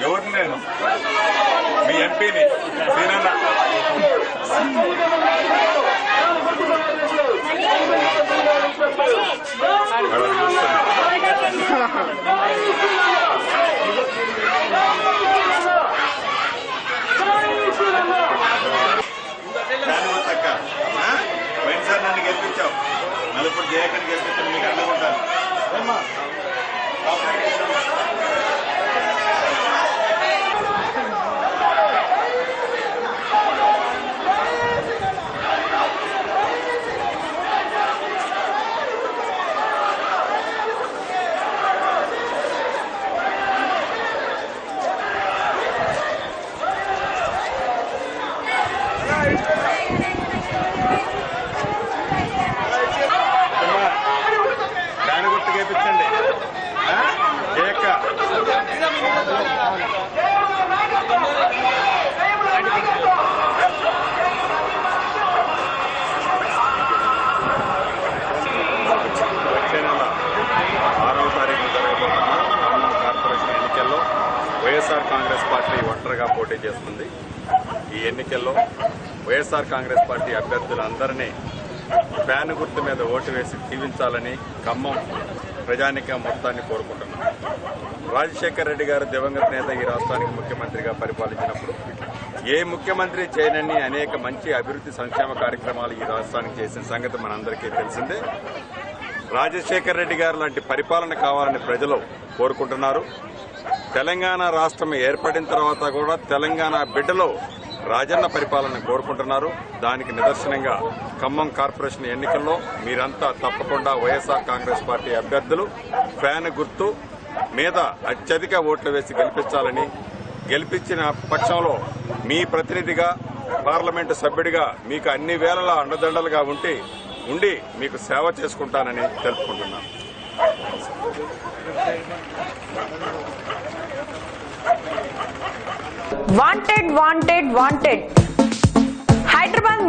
ఎవరు నేను మీ ఎంపీని సీనన్న పోయినసారి నన్ను గెలిపించావు, నలుపుడు జయకని గెలిపించాను, మీకు అడ్డుకుంటాను. దాని గుర్తు గెలిపించండి. ఏక వచ్చే నెల 6వ తారీఖు జరగబోతున్న ఖమ్మం కార్పొరేషన్ ఎన్నికల్లో వైఎస్ఆర్ కాంగ్రెస్ పార్టీ ఒంటరిగా పోటీ చేస్తుంది. ఈ ఎన్నికల్లో వైఎస్ఆర్ కాంగ్రెస్ పార్టీ అభ్యర్థులందరినీ ఫ్యాన్ గుర్తు మీద ఓటు వేసి దీవించాలని ఖమ్మం ప్రజానికం మొత్తాన్ని కోరుకుంటున్నాం. రాజశేఖర రెడ్డి గారు దివంగత నేత ఈ రాష్ట్రానికి ముఖ్యమంత్రిగా పరిపాలించినప్పుడు ఏ ముఖ్యమంత్రి చేయనని అనేక మంచి అభివృద్ధి సంక్షేమ కార్యక్రమాలు ఈ రాష్ట్రానికి చేసిన సంగతి మనందరికీ తెలిసిందే. రాజశేఖర రెడ్డి గారు లాంటి పరిపాలన కావాలని ప్రజలు కోరుకుంటున్నారు. తెలంగాణ రాష్ట్రం ఏర్పడిన తర్వాత కూడా తెలంగాణ బిడ్డలో రాజన్న పరిపాలన కోరుకుంటున్నారు. దానికి నిదర్శనంగా ఖమ్మం కార్పొరేషన్ ఎన్నికల్లో మీరంతా తప్పకుండా వైఎస్ఆర్ కాంగ్రెస్ పార్టీ అభ్యర్థులు ఫ్యాన్ గుర్తు మీద అత్యధిక ఓట్లు వేసి గెలిపించాలని, గెలిపించిన పక్షంలో మీ ప్రతినిధిగా పార్లమెంటు సభ్యుడిగా మీకు అన్ని వేళలా అండదండలుగా ఉండి మీకు సేవ చేసుకుంటానని తెలుపుకుంటున్నాను. వాంటెడ్ హైదరాబాద్